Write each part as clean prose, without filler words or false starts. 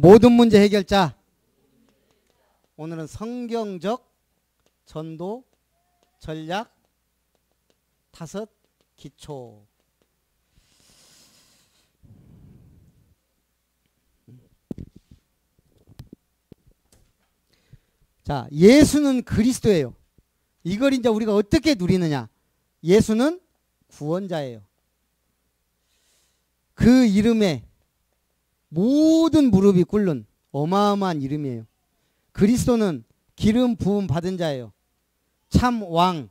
모든 문제 해결자. 오늘은 성경적 전도 전략 5 기초. 자, 예수는 그리스도예요. 이걸 이제 우리가 어떻게 누리느냐? 예수는 구원자예요. 그 이름에 모든 무릎이 꿇는 어마어마한 이름이에요. 그리스도는 기름 부음 받은 자예요. 참 왕,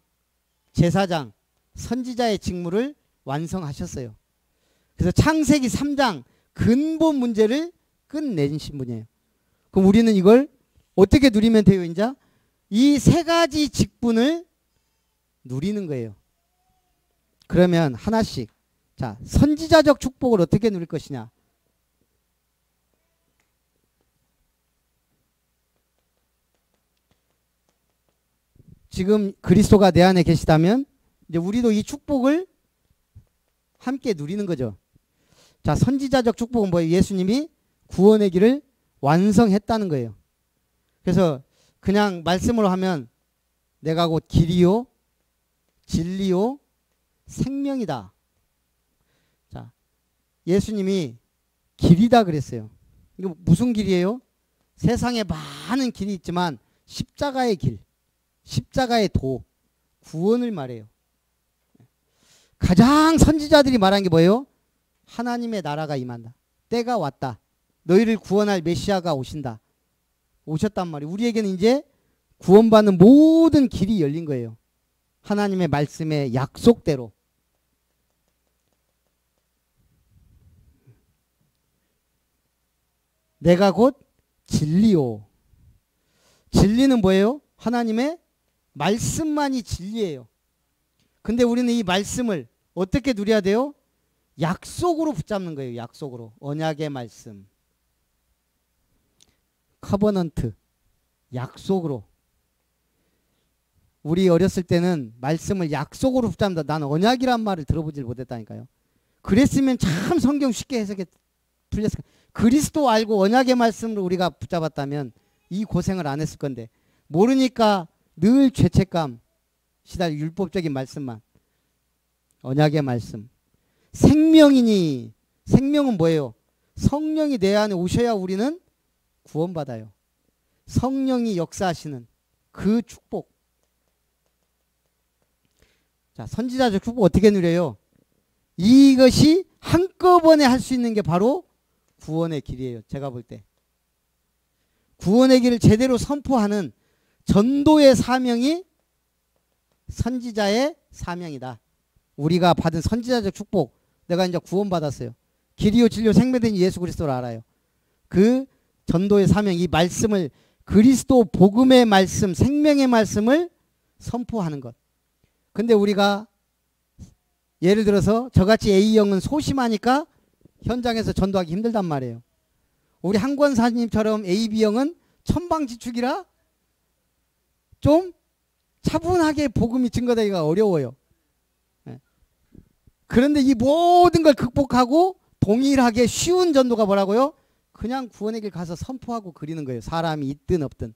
제사장, 선지자의 직무를 완성하셨어요. 그래서 창세기 3장 근본 문제를 끝내신 분이에요. 그럼 우리는 이걸 어떻게 누리면 돼요? 이제 이 3가지 직분을 누리는 거예요. 그러면 하나씩. 자, 선지자적 축복을 어떻게 누릴 것이냐? 지금 그리스도가 내 안에 계시다면 이제 우리도 이 축복을 함께 누리는 거죠. 자, 선지자적 축복은 뭐예요? 예수님이 구원의 길을 완성했다는 거예요. 그래서 그냥 말씀으로 하면 내가 곧 길이요 진리요 생명이다. 자, 예수님이 길이다 그랬어요. 이거 무슨 길이에요? 세상에 많은 길이 있지만 십자가의 길, 십자가의 도, 구원을 말해요. 가장 선지자들이 말한 게 뭐예요? 하나님의 나라가 임한다. 때가 왔다. 너희를 구원할 메시아가 오신다. 오셨단 말이에요. 우리에게는 이제 구원받는 모든 길이 열린 거예요. 하나님의 말씀의 약속대로. 내가 곧 진리요. 진리는 뭐예요? 하나님의 말씀만이 진리예요. 근데 우리는 이 말씀을 어떻게 누려야 돼요? 약속으로 붙잡는 거예요. 약속으로. 언약의 말씀. 커버넌트. 약속으로. 우리 어렸을 때는 말씀을 약속으로 붙잡는다. 난 언약이란 말을 들어보질 못했다니까요. 그랬으면 참 성경 쉽게 해석해 풀렸을 거예요. 그리스도 알고 언약의 말씀으로 우리가 붙잡았다면 이 고생을 안 했을 건데 모르니까 늘 죄책감 시달 율법적인 말씀만. 언약의 말씀. 생명이니. 생명은 뭐예요? 성령이 내 안에 오셔야 우리는 구원받아요. 성령이 역사하시는 그 축복. 자, 선지자적 축복 어떻게 누려요? 이것이 한꺼번에 할 수 있는 게 바로 구원의 길이에요. 제가 볼 때. 구원의 길을 제대로 선포하는 전도의 사명이 선지자의 사명이다. 우리가 받은 선지자적 축복. 내가 이제 구원받았어요. 길이요 진리요 생명된 예수 그리스도를 알아요. 그 전도의 사명, 이 말씀을 그리스도 복음의 말씀, 생명의 말씀을 선포하는 것. 근데 우리가 예를 들어서 저같이 A형은 소심하니까 현장에서 전도하기 힘들단 말이에요. 우리 한 권사님처럼 AB형은 천방지축이라 좀 차분하게 복음이 증거되기가 어려워요. 그런데 이 모든 걸 극복하고 동일하게 쉬운 전도가 뭐라고요? 그냥 구원의 길 가서 선포하고 그리는 거예요. 사람이 있든 없든.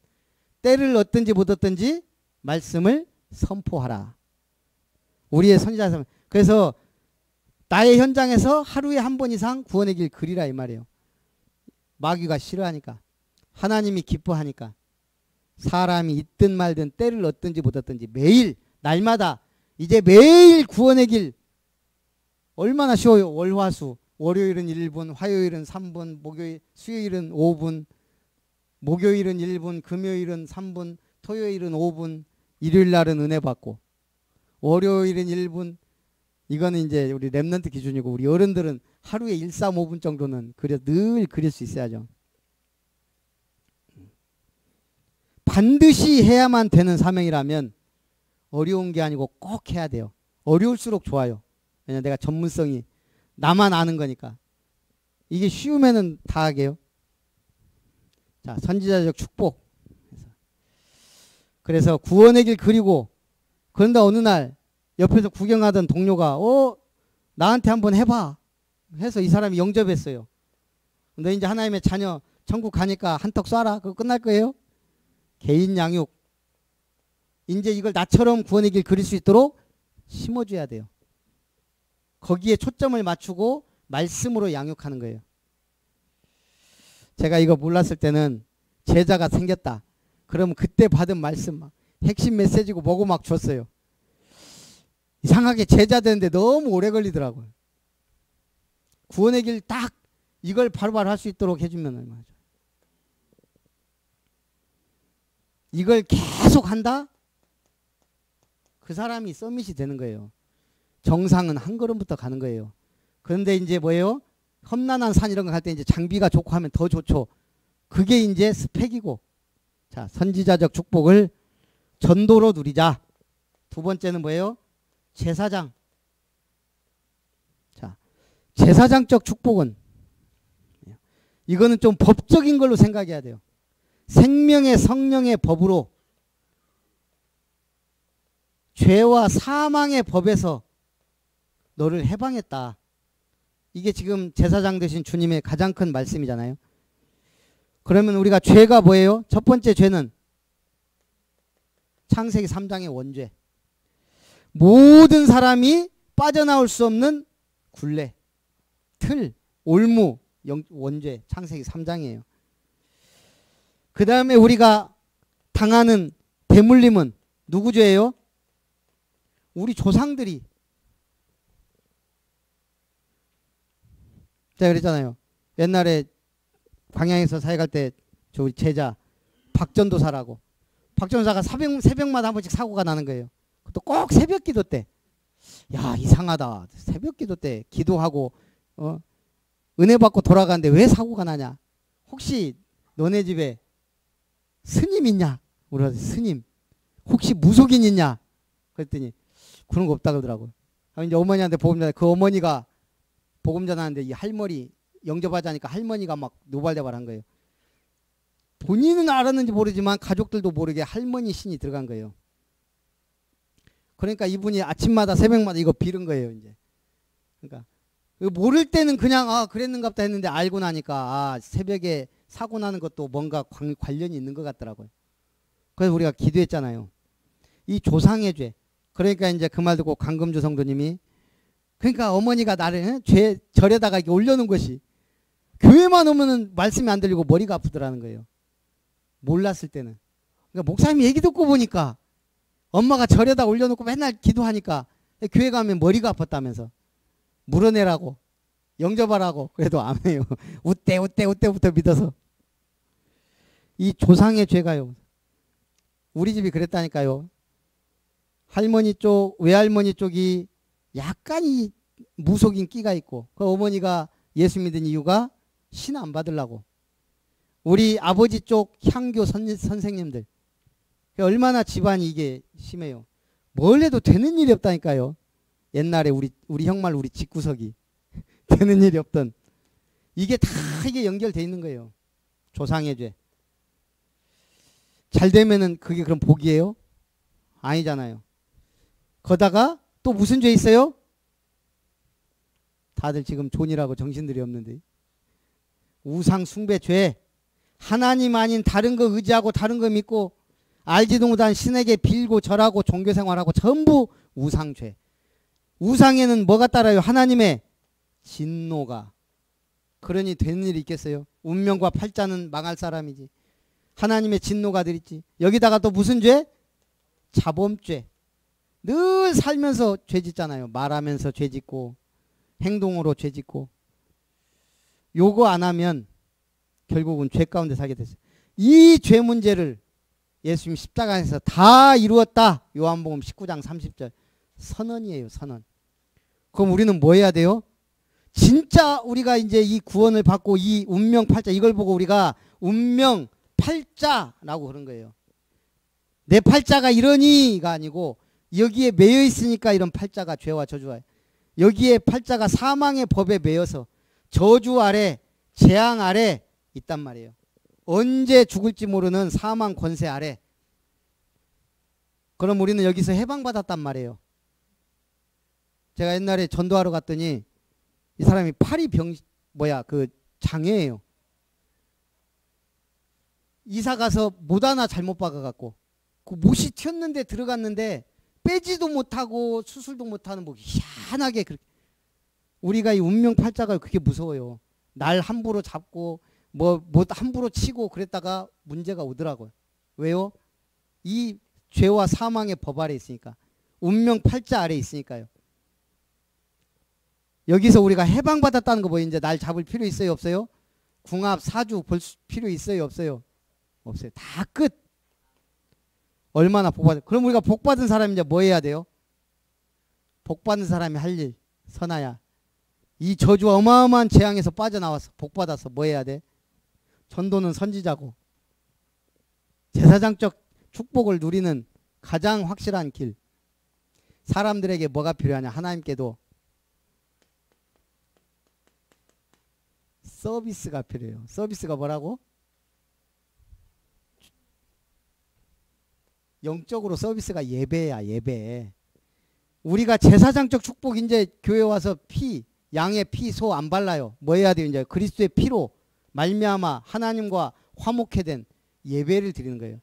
때를 얻든지 못 얻든지 말씀을 선포하라. 우리의 선지자. 그래서 나의 현장에서 하루에 한 번 이상 구원의 길 그리라 이 말이에요. 마귀가 싫어하니까. 하나님이 기뻐하니까. 사람이 있든 말든 때를 얻든지 못 얻든지 매일 날마다 이제 매일 구원의 길. 얼마나 쉬워요. 월화수. 월요일은 1분, 화요일은 3분, 목요일, 수요일은 5분, 목요일은 1분, 금요일은 3분, 토요일은 5분, 일요일 날은 은혜 받고, 월요일은 1분. 이거는 이제 우리 랩런트 기준이고 우리 어른들은 하루에 1, 3, 5분 정도는 늘 그릴 수 있어야죠. 반드시 해야만 되는 사명이라면 어려운 게 아니고 꼭 해야 돼요. 어려울수록 좋아요. 왜냐면 내가 전문성이 나만 아는 거니까. 이게 쉬우면은 다 하게요. 자, 선지자적 축복. 그래서 구원의 길 그리고 그런데 어느 날 옆에서 구경하던 동료가 나한테 한번 해봐 해서 이 사람이 영접했어요. 너 이제 하나님의 자녀 천국 가니까 한턱 쏴라. 그거 끝날 거예요. 개인 양육. 이제 이걸 나처럼 구원의 길 그릴 수 있도록 심어줘야 돼요. 거기에 초점을 맞추고 말씀으로 양육하는 거예요. 제가 이거 몰랐을 때는 제자가 생겼다. 그러면 그때 받은 말씀 막 핵심 메시지고 뭐고 막 줬어요. 이상하게 제자 되는데 너무 오래 걸리더라고요. 구원의 길 딱 이걸 바로바로 할 수 있도록 해주면 얼마죠. 이걸 계속 한다? 그 사람이 서밋이 되는 거예요. 정상은 한 걸음부터 가는 거예요. 그런데 이제 뭐예요? 험난한 산 이런 거 갈 때 이제 장비가 좋고 하면 더 좋죠. 그게 이제 스펙이고. 자, 선지자적 축복을 전도로 누리자. 두 번째는 뭐예요? 제사장. 자, 제사장적 축복은 이거는 좀 법적인 걸로 생각해야 돼요. 생명의 성령의 법으로 죄와 사망의 법에서 너를 해방했다. 이게 지금 제사장 되신 주님의 가장 큰 말씀이잖아요. 그러면 우리가 죄가 뭐예요? 첫 번째 죄는 창세기 3장의 원죄. 모든 사람이 빠져나올 수 없는 굴레, 틀, 올무, 원죄, 창세기 3장이에요. 그 다음에 우리가 당하는 대물림은 누구 죄예요? 우리 조상들이. 제가 그랬잖아요. 옛날에 광양에서 사회 갈 때 저 우리 제자 박전도사라고. 박전도사가 새벽마다 한 번씩 사고가 나는 거예요. 또 꼭 새벽 기도 때. 야, 이상하다. 새벽 기도 때 기도하고 은혜 받고 돌아가는데 왜 사고가 나냐? 혹시 너네 집에 스님 있냐? 우리 스님. 혹시 무속인 있냐? 그랬더니 그런 거 없다 그러더라고요. 이제 어머니한테 복음 전해. 그 어머니가 복음 전하는데 이 할머니 영접하자니까 할머니가 막 노발대발한 거예요. 본인은 알았는지 모르지만 가족들도 모르게 할머니 신이 들어간 거예요. 그러니까 이분이 아침마다 새벽마다 이거 빌은 거예요. 이제. 그러니까 모를 때는 그냥 그랬는갑다 했는데 알고 나니까 새벽에 사고 나는 것도 뭔가 관련이 있는 것 같더라고요. 그래서 우리가 기도했잖아요. 이 조상의 죄. 그러니까 이제 그 말 듣고 강금주 성도님이 그러니까 어머니가 나를 죄 절에다가 이렇게 올려놓은 것이 교회만 오면은 말씀이 안 들리고 머리가 아프더라는 거예요. 몰랐을 때는. 그러니까 목사님 얘기 듣고 보니까 엄마가 절에다 올려놓고 맨날 기도하니까 교회 가면 머리가 아팠다면서 물어내라고 영접하라고 그래도 안 해요. 우때부터 믿어서. 이 조상의 죄가요. 우리 집이 그랬다니까요. 할머니 쪽 외할머니 쪽이 약간 이 무속인 끼가 있고 그 어머니가 예수 믿은 이유가 신 안 받으려고. 우리 아버지 쪽 향교 선생님들 얼마나 집안이 이게 심해요. 뭘 해도 되는 일이 없다니까요. 옛날에 우리 형말 우리 집구석이 되는 일이 없던 이게 다 이게 연결돼 있는 거예요. 조상의 죄. 잘 되면은 그게 그럼 복이에요? 아니잖아요. 거다가 또 무슨 죄 있어요? 다들 지금 존이라고 정신들이 없는데 우상 숭배 죄. 하나님 아닌 다른 거 의지하고 다른 거 믿고 알지도 못한 신에게 빌고 절하고 종교생활하고 전부 우상죄. 우상에는 뭐가 따라요? 하나님의 진노가. 그러니 되는 일이 있겠어요? 운명과 팔자는 망할 사람이지. 하나님의 진노가 들있지. 여기다가 또 무슨 죄? 자범죄. 늘 살면서 죄 짓잖아요. 말하면서 죄 짓고 행동으로 죄 짓고. 요거 안 하면 결국은 죄 가운데 살게 됐어요. 이 죄 문제를 예수님 십자가에서 다 이루었다. 요한복음 19장 30절. 선언이에요. 선언. 그럼 우리는 뭐 해야 돼요? 진짜 우리가 이제 이 구원을 받고 이 운명 팔자 이걸 보고 우리가 운명 팔자라고 그런 거예요. 내 팔자가 이러니가 아니고 여기에 매여 있으니까 이런 팔자가 죄와 저주가. 여기에 팔자가 사망의 법에 매여서 저주 아래 재앙 아래 있단 말이에요. 언제 죽을지 모르는 사망 권세 아래. 그럼 우리는 여기서 해방받았단 말이에요. 제가 옛날에 전도하러 갔더니 이 사람이 팔이 장애예요. 이사 가서 못 하나 잘못 박아갖고 그 못이 튀었는데 들어갔는데 빼지도 못하고 수술도 못하는 뭐 희한하게 그렇게 우리가 이 운명 팔자가 그게 무서워요. 날 함부로 잡고 뭐 함부로 치고 그랬다가 문제가 오더라고요. 왜요? 이 죄와 사망의 법 아래 있으니까. 운명 팔자 아래 있으니까요. 여기서 우리가 해방받았다는 거 뭐 이제 날 잡을 필요 있어요 없어요? 궁합 사주 볼 필요 있어요 없어요? 없어요. 다 끝. 얼마나 복받은. 그럼 우리가 복받은 사람이 이제 뭐 해야 돼요? 복받은 사람이 할 일. 선아야. 이 저주와 어마어마한 재앙에서 빠져나와서 복받아서 뭐 해야 돼? 전도는 선지자고. 제사장적 축복을 누리는 가장 확실한 길. 사람들에게 뭐가 필요하냐? 하나님께도 서비스가 필요해요. 서비스가 뭐라고? 영적으로 서비스가 예배야, 예배. 우리가 제사장적 축복 이제 교회 와서 양의 피, 소 안 발라요. 뭐 해야 돼요? 이제 그리스도의 피로 말미암아 하나님과 화목해 된 예배를 드리는 거예요.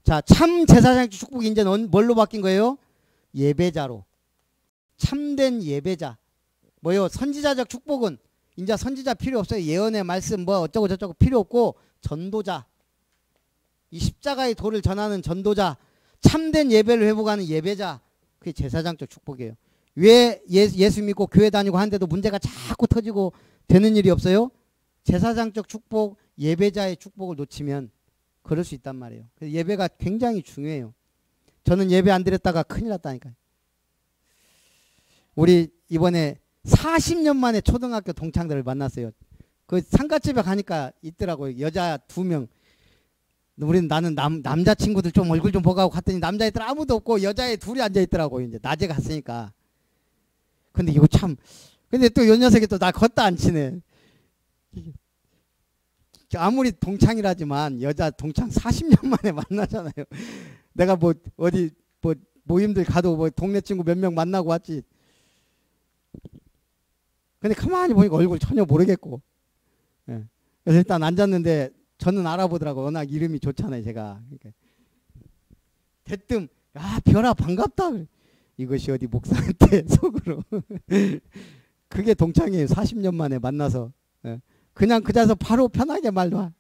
자, 참 제사장적 축복이 이제 뭘로 바뀐 거예요? 예배자로. 참된 예배자. 뭐요? 선지자적 축복은 이제 선지자 필요 없어요. 예언의 말씀 뭐 어쩌고 저쩌고 필요 없고 전도자. 이 십자가의 도를 전하는 전도자. 참된 예배를 회복하는 예배자. 그게 제사장적 축복이에요. 왜 예수 믿고 교회 다니고 하는데도 문제가 자꾸 터지고 되는 일이 없어요? 제사장적 축복, 예배자의 축복을 놓치면 그럴 수 있단 말이에요. 그래서 예배가 굉장히 중요해요. 저는 예배 안 드렸다가 큰일 났다니까요. 우리 이번에 40년 만에 초등학교 동창들을 만났어요. 그 상가집에 가니까 있더라고요. 여자 2명. 나는 남자친구들 좀 얼굴 좀 보고 갔더니 남자애들 아무도 없고 여자애 2이 앉아있더라고요. 이제 낮에 갔으니까. 근데 이거 참, 근데 또 요 녀석이 또 나 걷다 안 치네. 아무리 동창이라지만 여자 동창 40년 만에 만나잖아요. 내가 뭐 어디 뭐 모임들 가도 뭐 동네 친구 몇 명 만나고 왔지. 근데 가만히 보니까 얼굴 전혀 모르겠고. 예. 그래서 일단 앉았는데 저는 알아보더라고. 워낙 이름이 좋잖아요, 제가. 그러니까 대뜸, 야, 별아 반갑다. 이것이 어디 목사한테 속으로. 그게 동창이에요. 40년 만에 만나서. 예. 그냥 그 자리에서 바로 편하게 말로.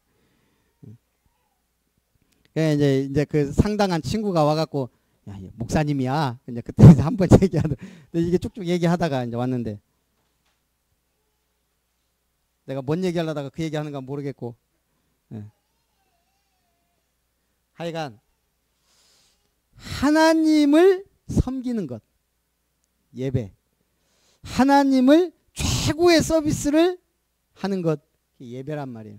예, 이제 그 상당한 친구가 와갖고, 야, 목사님이야. 이제 그때 한번 얘기하다. 이게 쭉쭉 얘기하다가 이제 왔는데. 내가 뭔 얘기하려다가 그 얘기하는가 모르겠고. 예. 하여간 하나님을 섬기는 것. 예배. 하나님을 최고의 서비스를 하는 것. 예배란 말이에요.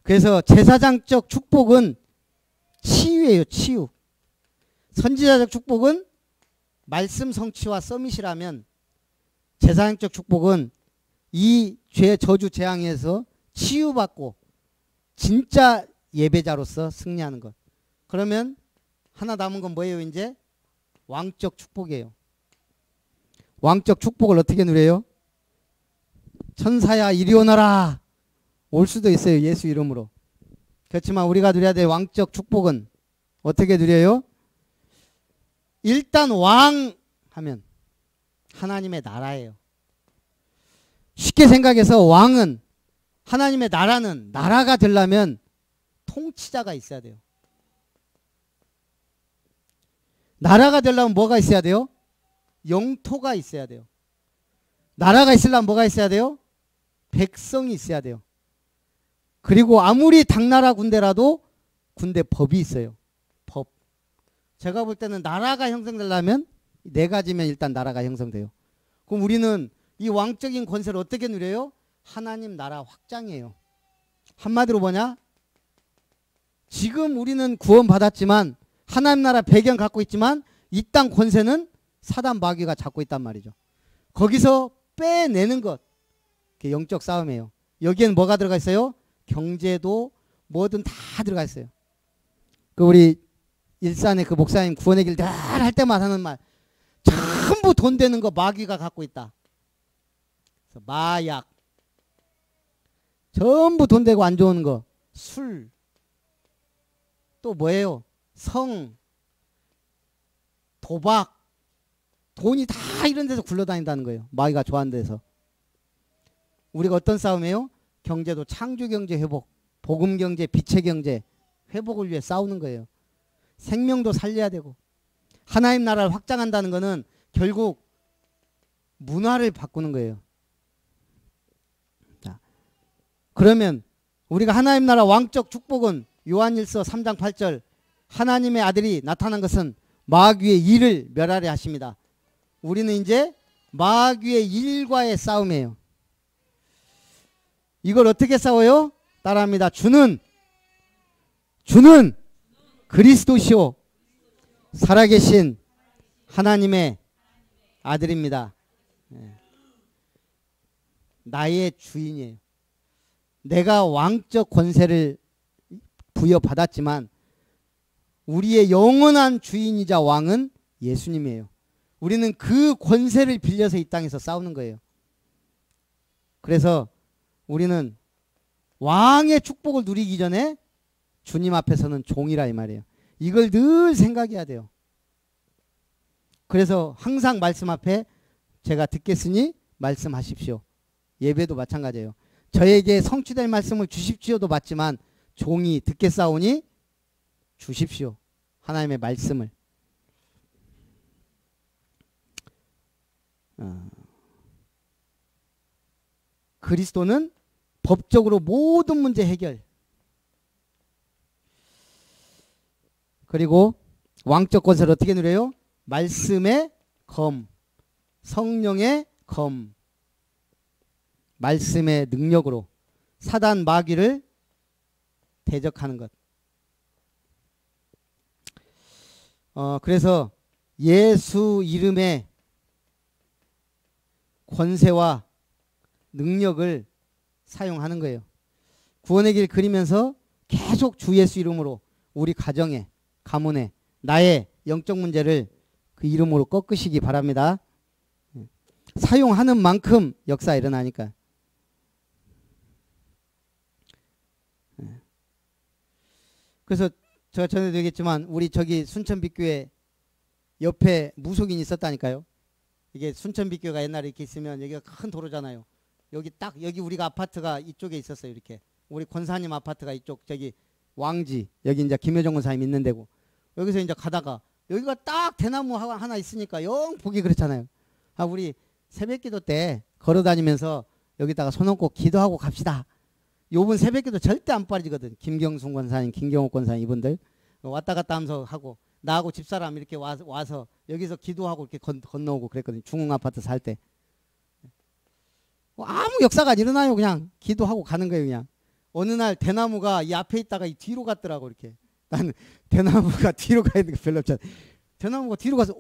그래서 제사장적 축복은 치유예요. 치유. 선지자적 축복은 말씀 성취와 서밋이라면 제사장적 축복은 이 죄 저주 재앙에서 치유받고 진짜 예배자로서 승리하는 것. 그러면 하나 남은 건 뭐예요? 이제 왕적 축복이에요. 왕적 축복을 어떻게 누려요? 천사야 이리 오너라. 올 수도 있어요. 예수 이름으로. 그렇지만 우리가 누려야 될 왕적 축복은 어떻게 누려요? 일단 왕 하면 하나님의 나라예요. 쉽게 생각해서 왕은 하나님의 나라는 나라가 되려면 통치자가 있어야 돼요. 나라가 되려면 뭐가 있어야 돼요? 영토가 있어야 돼요. 나라가 있으려면 뭐가 있어야 돼요? 백성이 있어야 돼요. 그리고 아무리 당나라 군대라도 군대 법이 있어요. 법. 제가 볼 때는 나라가 형성되려면 4가지면 일단 나라가 형성돼요. 그럼 우리는 이 왕적인 권세를 어떻게 누려요? 하나님 나라 확장이에요. 한마디로 뭐냐? 지금 우리는 구원받았지만 하나님 나라 배경 갖고 있지만 이 땅 권세는 사단 마귀가 잡고 있단 말이죠. 거기서 빼내는 것. 그게 영적 싸움이에요. 여기에는 뭐가 들어가 있어요? 경제도 뭐든 다 들어가 있어요. 그 우리 일산의 그 목사님 구원의 길 늘 할 때마다 하는 말. 전부 돈 되는 거 마귀가 갖고 있다. 그래서 마약. 전부 돈 되고 안 좋은 거. 술. 또 뭐예요? 성. 도박. 돈이 다 이런 데서 굴러다닌다는 거예요. 마귀가 좋아하는 데서. 우리가 어떤 싸움이에요? 경제도 창조경제 회복, 복음경제, 빛의 경제 회복을 위해 싸우는 거예요. 생명도 살려야 되고. 하나님 나라를 확장한다는 것은 결국 문화를 바꾸는 거예요. 자, 그러면 우리가 하나님 나라 왕적 축복은 요한일서 3장 8절 하나님의 아들이 나타난 것은 마귀의 일을 멸하려 하십니다. 우리는 이제 마귀의 일과의 싸움이에요. 이걸 어떻게 싸워요? 따라합니다. 주는 그리스도시요 살아계신 하나님의 아들입니다. 나의 주인이에요. 내가 왕적 권세를 부여받았지만 우리의 영원한 주인이자 왕은 예수님이에요. 우리는 그 권세를 빌려서 이 땅에서 싸우는 거예요. 그래서 우리는 왕의 축복을 누리기 전에 주님 앞에서는 종이라 이 말이에요. 이걸 늘 생각해야 돼요. 그래서 항상 말씀 앞에 제가 듣겠으니 말씀하십시오. 예배도 마찬가지예요. 저에게 성취될 말씀을 주십시오도 맞지만 종이 듣겠사오니 주십시오. 하나님의 말씀을. 그리스도는 법적으로 모든 문제 해결. 그리고 왕적 권세를 어떻게 누려요? 말씀의 검, 성령의 검, 말씀의 능력으로 사단 마귀를 대적하는 것. 그래서 예수 이름의 권세와 능력을 사용하는 거예요. 구원의 길 그리면서 계속 주 예수 이름으로 우리 가정에, 가문에, 나의 영적 문제를 그 이름으로 꺾으시기 바랍니다. 사용하는 만큼 역사 일어나니까. 그래서 제가 전에도 얘기했지만 우리 저기 순천빛교회 옆에 무속인이 있었다니까요. 이게 순천빛교회가 옛날에 이렇게 있으면 여기가 큰 도로잖아요. 여기 우리가 아파트가 이쪽에 있었어요. 이렇게 우리 권사님 아파트가 이쪽 저기 왕지 여기 이제 김효정 권사님 있는 데고 여기서 이제 가다가 여기가 딱 대나무 하나 있으니까 영 보기 그렇잖아요. 우리 새벽기도 때 걸어다니면서 여기다가 손 얹고 기도하고 갑시다. 요번 새벽기도 절대 안 빠지거든. 김경순 권사님, 김경옥 권사님 이분들 왔다 갔다 하면서 하고 나하고 집사람 이렇게 와서 여기서 기도하고 이렇게 건너오고 그랬거든요. 중흥 아파트 살 때. 아무 역사가 안 일어나요. 그냥 기도하고 가는 거예요. 그냥 어느 날 대나무가 이 앞에 있다가 이 뒤로 갔더라고. 이렇게 나는 대나무가 뒤로 가 있는 게 별로 없잖아. 대나무가 뒤로 가서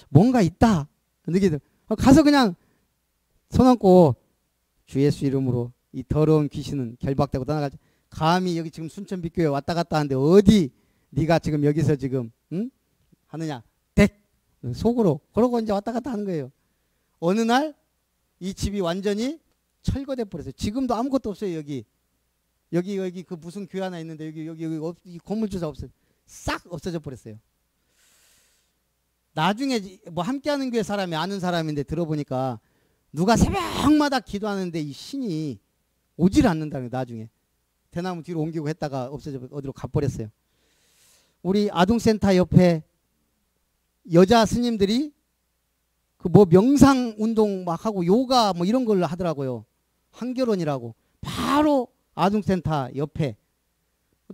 뭔가 있다 느끼더 가서 그냥 손 얹고 주 예수 이름으로 이 더러운 귀신은 결박되고 떠나가지. 감히 여기 지금 순천빛교회 왔다 갔다 하는데 어디 네가 지금 여기서 지금 하느냐 댁 속으로 그러고 이제 왔다 갔다 하는 거예요. 어느 날 이 집이 완전히 철거돼 버렸어요. 지금도 아무것도 없어요. 여기 그 무슨 교회 하나 있는데 여기 이 건물주사 없어요. 싹 없어져 버렸어요. 나중에 뭐 함께하는 교회 사람이 아는 사람인데 들어보니까 누가 새벽마다 기도하는데 이 신이 오질 않는다는 거예요. 나중에 대나무 뒤로 옮기고 했다가 없어져 어디로 가버렸어요. 우리 아동센터 옆에 여자 스님들이 그 뭐 명상 운동 막 하고 요가 뭐 이런 걸 하더라고요. 한결원이라고 바로 아동센터 옆에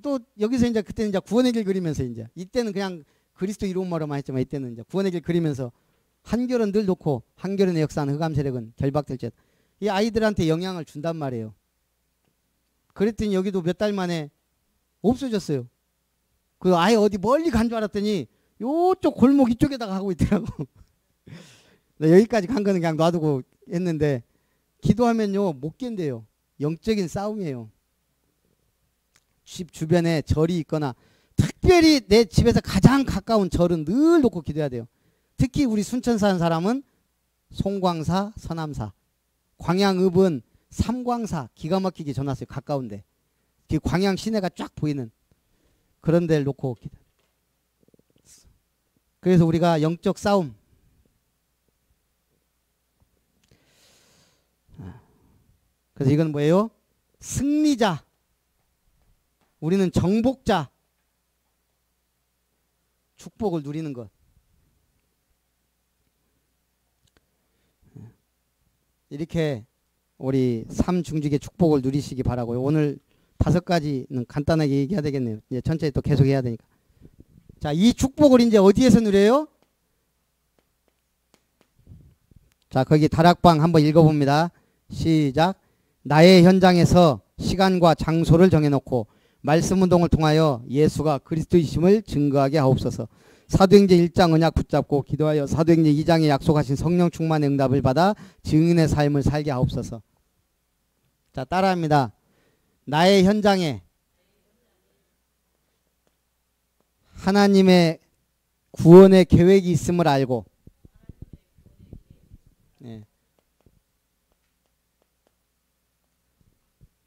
또 여기서 이제 그때는 이제 구원의 길 그리면서 이제 이때는 그냥 그리스도 이름으로만 했지만 이때는 이제 구원의 길 그리면서 한결은 늘 놓고 한결은의 역사는 흑암 세력은 결박될 jet 이 아이들한테 영향을 준단 말이에요. 그랬더니 여기도 몇 달 만에 없어졌어요. 그 아예 어디 멀리 간 줄 알았더니 요쪽 골목 이쪽에다가 하고 있더라고. 여기까지 간 거는 그냥 놔두고 했는데 기도하면요 못 견뎌요. 영적인 싸움이에요. 집 주변에 절이 있거나 특별히 내 집에서 가장 가까운 절은 늘 놓고 기도해야 돼요. 특히 우리 순천 사는 사람은 송광사, 서남사, 광양읍은 삼광사 기가 막히게 전놨어요. 가까운데. 그 광양 시내가 쫙 보이는 그런 데를 놓고 기도. 그래서 우리가 영적 싸움. 그래서 이건 뭐예요? 승리자. 우리는 정복자. 축복을 누리는 것. 이렇게 우리 삼중직의 축복을 누리시기 바라고요. 오늘 5가지는 간단하게 얘기해야 되겠네요. 이제 천천히 또 계속 해야 되니까. 자, 이 축복을 이제 어디에서 누려요? 자, 거기 다락방 한번 읽어봅니다. 시작. 나의 현장에서 시간과 장소를 정해놓고 말씀 운동을 통하여 예수가 그리스도이심을 증거하게 하옵소서. 사도행전 1장 언약 붙잡고 기도하여 사도행전 2장에 약속하신 성령 충만의 응답을 받아 증인의 삶을 살게 하옵소서. 자, 따라합니다. 나의 현장에 하나님의 구원의 계획이 있음을 알고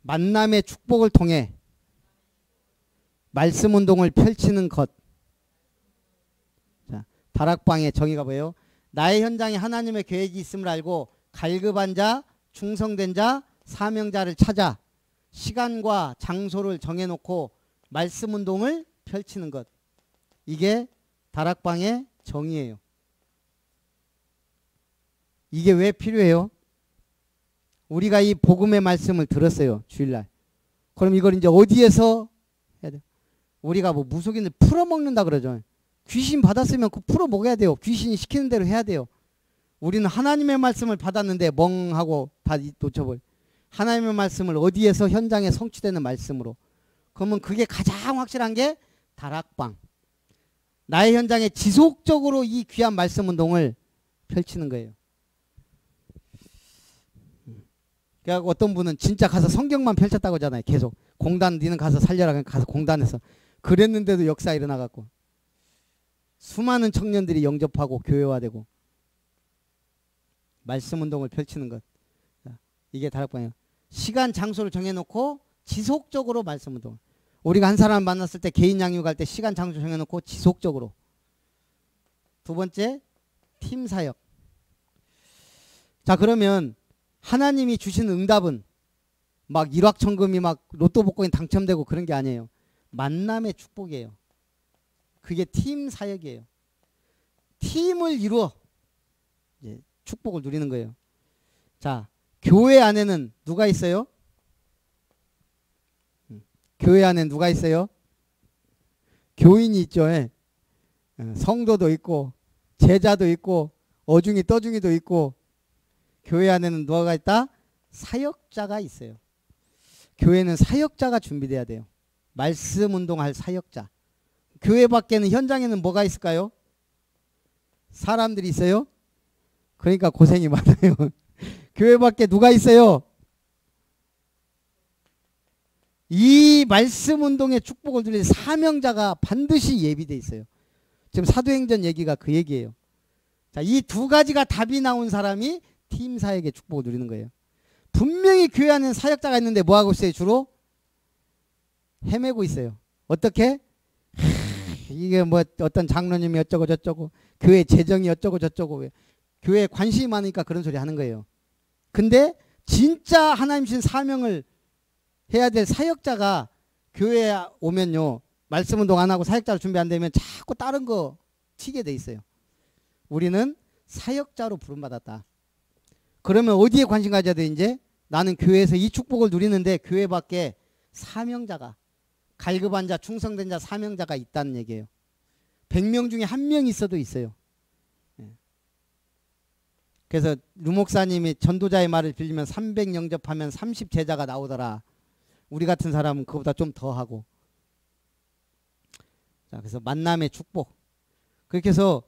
만남의 축복을 통해 말씀 운동을 펼치는 것. 자, 다락방의 정의가 뭐예요? 나의 현장에 하나님의 계획이 있음을 알고 갈급한 자, 충성된 자, 사명자를 찾아 시간과 장소를 정해놓고 말씀 운동을 펼치는 것. 이게 다락방의 정의예요. 이게 왜 필요해요? 우리가 이 복음의 말씀을 들었어요. 주일날. 그럼 이걸 이제 어디에서 해야 돼요? 우리가 뭐 무속인들 풀어먹는다 그러죠. 귀신 받았으면 그 풀어먹어야 돼요. 귀신이 시키는 대로 해야 돼요. 우리는 하나님의 말씀을 받았는데 멍하고 다 놓쳐버려. 하나님의 말씀을 어디에서 현장에 성취되는 말씀으로. 그러면 그게 가장 확실한 게 다락방. 나의 현장에 지속적으로 이 귀한 말씀 운동을 펼치는 거예요. 그러니까 어떤 분은 진짜 가서 성경만 펼쳤다고 하잖아요. 계속. 공단 니는 가서 살려라. 가서 공단에서. 그랬는데도 역사 일어나갖고. 수많은 청년들이 영접하고 교회화되고. 말씀 운동을 펼치는 것. 이게 다락방이에요. 시간 장소를 정해놓고 지속적으로 말씀 운동. 우리가 한 사람 만났을 때 개인 양육할 때 시간 장소 정해놓고 지속적으로. 두 번째 팀 사역. 자, 그러면 하나님이 주신 응답은 막 일확천금이 막 로또 복권이 당첨되고 그런 게 아니에요. 만남의 축복이에요. 그게 팀 사역이에요. 팀을 이루어 이제 축복을 누리는 거예요. 자, 교회 안에는 누가 있어요? 교회 안에 누가 있어요? 교인이 있죠. 예. 성도도 있고 제자도 있고 어중이 떠중이도 있고. 교회 안에는 누가 있다? 사역자가 있어요. 교회는 사역자가 준비돼야 돼요. 말씀 운동할 사역자. 교회 밖에는 현장에는 뭐가 있을까요? 사람들이 있어요. 그러니까 고생이 많아요. 교회 밖에 누가 있어요? 이 말씀 운동의 축복을 누릴 사명자가 반드시 예비돼 있어요. 지금 사도행전 얘기가 그 얘기예요. 자, 이 두 가지가 답이 나온 사람이 팀 사역의 축복을 누리는 거예요. 분명히 교회 안에 사역자가 있는데 뭐 하고 있어요? 주로 헤매고 있어요. 어떻게? 이게 뭐 어떤 장로님이 어쩌고 저쩌고 교회 재정이 어쩌고 저쩌고 교회에 관심이 많으니까 그런 소리 하는 거예요. 근데 진짜 하나님 주신 사명을 해야 될 사역자가 교회에 오면요. 말씀 운동 안 하고 사역자로 준비 안 되면 자꾸 다른 거 튀게 돼 있어요. 우리는 사역자로 부름받았다. 그러면 어디에 관심 가져야 돼? 이제 나는 교회에서 이 축복을 누리는데 교회 밖에 사명자가 갈급한 자, 충성된 자, 사명자가 있다는 얘기예요. 100명 중에 1명 있어도 있어요. 그래서 류목사님이 전도자의 말을 빌리면 300 영접하면 30 제자가 나오더라. 우리 같은 사람은 그거보다 좀 더 하고. 자, 그래서 만남의 축복. 그렇게 해서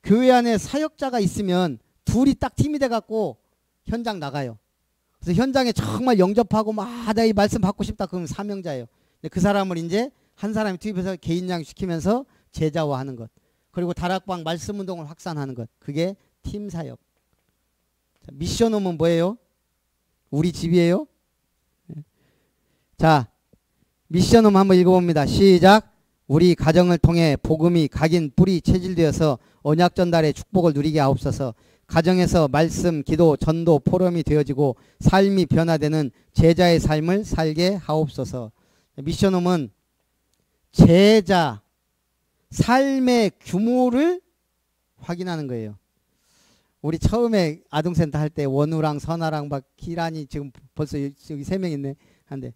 교회 안에 사역자가 있으면 둘이 딱 팀이 돼갖고 현장 나가요. 그래서 현장에 정말 영접하고 막 나 이 말씀 받고 싶다 그러면 사명자예요. 근데 그 사람을 이제 한 사람이 투입해서 개인 양육시키면서 제자화하는 것. 그리고 다락방 말씀 운동을 확산하는 것. 그게 팀 사역. 자, 미션홈은 뭐예요? 우리 집이에요. 자, 미션홈 한번 읽어봅니다. 시작. 우리 가정을 통해 복음이 각인 뿌리 체질되어서 언약 전달의 축복을 누리게 하옵소서. 가정에서 말씀, 기도, 전도, 포럼이 되어지고 삶이 변화되는 제자의 삶을 살게 하옵소서. 미션홈은 제자 삶의 규모를 확인하는 거예요. 우리 처음에 아동센터 할 때 원우랑 선아랑 막 기란이 지금 벌써 여기 3명 있네 한데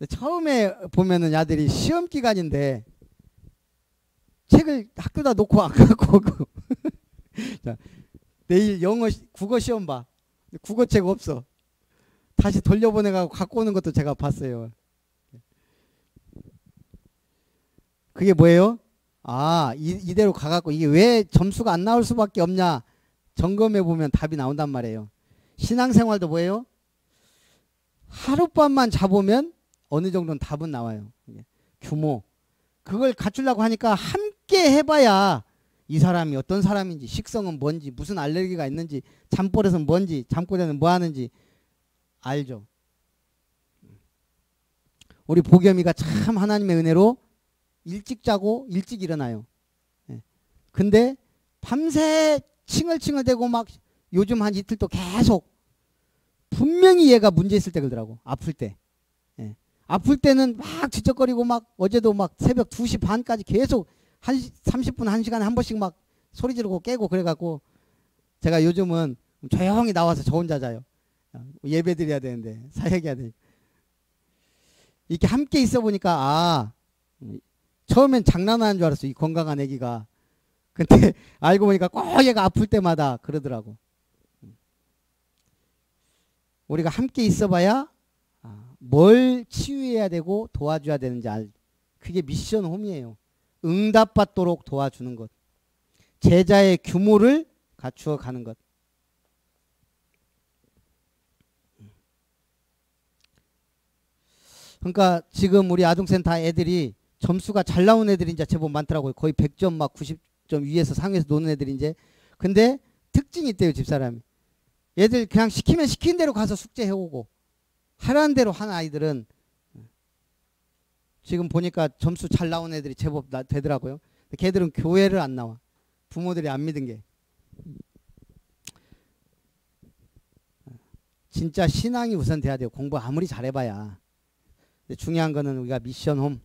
처음에 보면은 아들이 시험 기간인데 책을 학교다 놓고 안 갖고 오고 자, 내일 영어 국어 시험 봐. 국어책 없어. 다시 돌려보내가고 갖고 오는 것도 제가 봤어요. 그게 뭐예요? 아, 이대로 가갖고 이게 왜 점수가 안 나올 수밖에 없냐 점검해 보면 답이 나온단 말이에요. 신앙생활도 뭐예요? 하룻밤만 자보면 어느 정도는 답은 나와요. 규모. 그걸 갖추려고 하니까 함께 해봐야 이 사람이 어떤 사람인지, 식성은 뭔지, 무슨 알레르기가 있는지, 잠버릇은 뭔지, 잠꼬대는 뭐 하는지 알죠. 우리 보겸이가 참 하나님의 은혜로 일찍 자고 일찍 일어나요. 근데 밤새 칭얼칭얼대고 막 요즘 한 이틀 또 계속 분명히 얘가 문제 있을 때 그러더라고. 아플 때. 아플 때는 막 지적거리고 막 어제도 막 새벽 2시 반까지 계속 30분 1시간에 한 번씩 막 소리 지르고 깨고 그래갖고 제가 요즘은 조용히 나와서 저 혼자 자요. 예배 드려야 되는데 사역해야 되니까. 이렇게 함께 있어 보니까 아 처음엔 장난하는 줄 알았어. 이 건강한 애기가. 근데 알고 보니까 꼭 얘가 아플 때마다 그러더라고. 우리가 함께 있어봐야 뭘 치유해야 되고 도와줘야 되는지 그게 미션 홈이에요. 응답받도록 도와주는 것. 제자의 규모를 갖추어 가는 것. 그러니까 지금 우리 아동센터 애들이 점수가 잘 나온 애들이 이제 제법 많더라고요. 거의 100점 막 90점 위에서 상위에서 노는 애들이 이제. 근데 특징이 있대요, 집사람이. 얘들 그냥 시키면 시킨 대로 가서 숙제 해오고 하라는 대로 하는 아이들은 지금 보니까 점수 잘 나온 애들이 제법 되더라고요. 걔들은 교회를 안 나와. 부모들이 안 믿은 게. 진짜 신앙이 우선 돼야 돼요. 공부 아무리 잘해봐야. 근데 중요한 거는 우리가 미션홈.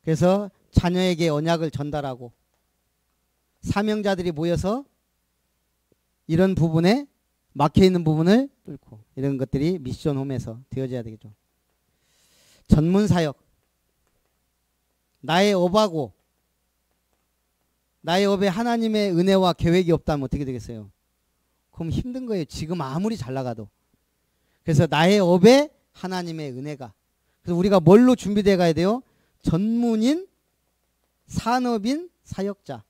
그래서 자녀에게 언약을 전달하고 사명자들이 모여서 이런 부분에 막혀있는 부분을 뚫고 이런 것들이 미션홈에서 되어져야 되겠죠. 전문사역. 나의 업하고 나의 업에 하나님의 은혜와 계획이 없다면 어떻게 되겠어요? 그럼 힘든 거예요. 지금 아무리 잘 나가도. 그래서 나의 업에 하나님의 은혜가. 그래서 우리가 뭘로 준비되어 가야 돼요? 전문인, 산업인, 사역자.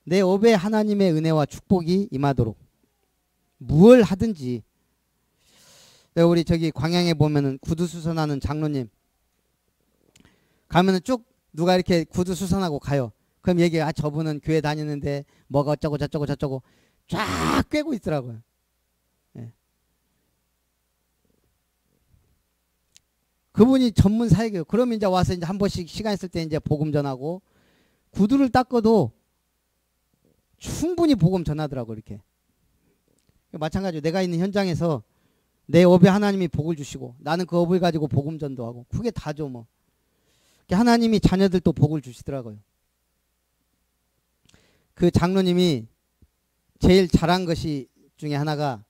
내 업에 하나님의 은혜와 축복이 임하도록. 무얼 하든지. 우리 저기 광양에 보면은 구두 수선하는 장로님 가면은 쭉 누가 이렇게 구두 수선하고 가요. 그럼 얘기해. 아 저분은 교회 다니는데 뭐가 어쩌고 저쩌고 저쩌고 쫙 꿰고 있더라고요. 예. 그분이 전문 사역이에요. 그러면 이제 와서 이제 한 번씩 시간 있을 때 이제 복음 전하고 구두를 닦아도 충분히 복음 전하더라고 이렇게. 마찬가지로 내가 있는 현장에서 내 업에 하나님이 복을 주시고 나는 그 업을 가지고 복음 전도하고 그게 다죠 뭐. 하나님이 자녀들도 복을 주시더라고요. 그 장로님이 제일 잘한 것이 중에 하나가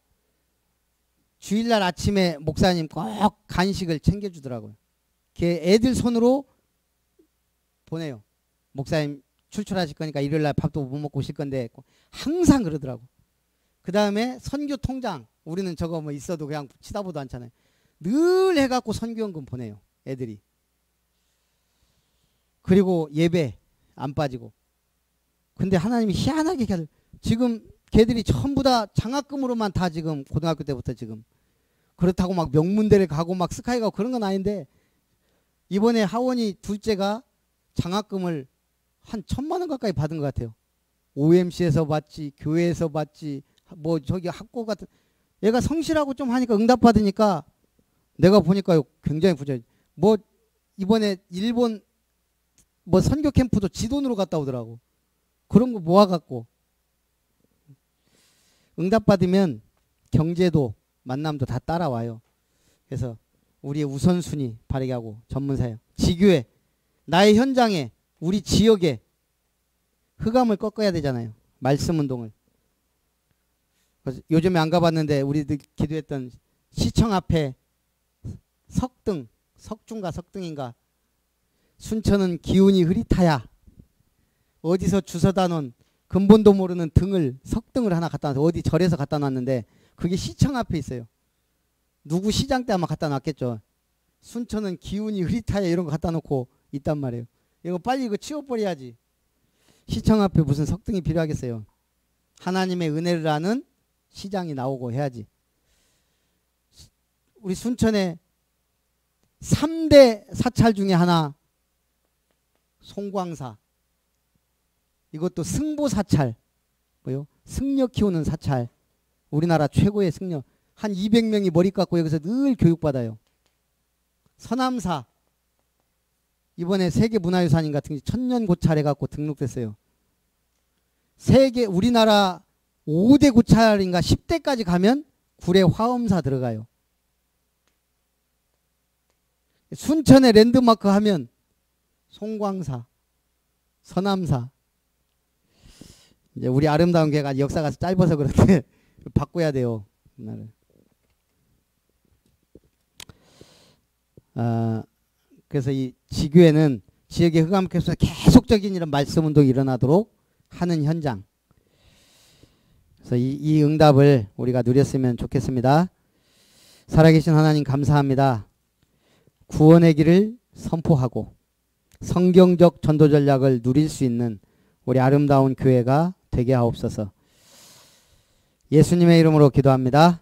주일날 아침에 목사님 꼭 간식을 챙겨주더라고요. 걔 애들 손으로 보내요. 목사님 출출하실 거니까 일요일날 밥도 못 먹고 오실 건데 항상 그러더라고. 그 다음에 선교 통장. 우리는 저거 뭐 있어도 그냥 치다보도 않잖아요. 늘 해갖고 선교연금 보내요. 애들이. 그리고 예배 안 빠지고. 근데 하나님이 희한하게 지금 걔들이 전부 다 장학금으로만 다 지금 고등학교 때부터 지금 그렇다고 막 명문대를 가고 막 스카이 가고 그런 건 아닌데 이번에 하원이 둘째가 장학금을 한 1,000만 원 가까이 받은 것 같아요. OMC에서 받지 교회에서 받지 뭐 저기 학고 같은 얘가 성실하고 좀 하니까 응답받으니까 내가 보니까 굉장히 부자. 뭐 이번에 일본 뭐 선교 캠프도 지 돈으로 갔다 오더라고. 그런 거 모아갖고 응답받으면 경제도 만남도 다 따라와요. 그래서 우리의 우선순위 바르게 하고 전문사역 지교회 나의 현장에 우리 지역에 흑암을 꺾어야 되잖아요. 말씀 운동을. 그래서 요즘에 안 가봤는데 우리들 기도했던 시청 앞에 석등 석중가 석등인가 순천은 기운이 흐릿하야 어디서 주워다 놓은 근본도 모르는 등을 석등을 하나 갖다 놔서 어디 절에서 갖다 놨는데 그게 시청 앞에 있어요. 누구 시장 때 아마 갖다 놨겠죠. 순천은 기운이 흐릿하야 이런 거 갖다 놓고 있단 말이에요. 이거 빨리 이거 치워버려야지. 시청 앞에 무슨 석등이 필요하겠어요. 하나님의 은혜를 아는 시장이 나오고 해야지. 우리 순천에 3대 사찰 중에 하나 송광사. 이것도 승보 사찰. 뭐요? 승려 키우는 사찰. 우리나라 최고의 승려. 한 200명이 머리 깎고 여기서 늘 교육받아요. 서남사. 이번에 세계문화유산인 같은 게 천년 고찰 해갖고 등록됐어요. 세계 우리나라 5대 고찰인가 10대까지 가면 구례 화엄사 들어가요. 순천에 랜드마크 하면 송광사, 서남사. 이제 우리 아름다운 교회가 역사가 짧아서 그런데 바꿔야 돼요. 그래서 이 지교회는 지역의 흑암 캠프에서 계속적인 이런 말씀 운동이 일어나도록 하는 현장. 그래서 이 응답을 우리가 누렸으면 좋겠습니다. 살아계신 하나님 감사합니다. 구원의 길을 선포하고 성경적 전도 전략을 누릴 수 있는 우리 아름다운 교회가 되게 하옵소서. 예수님의 이름으로 기도합니다.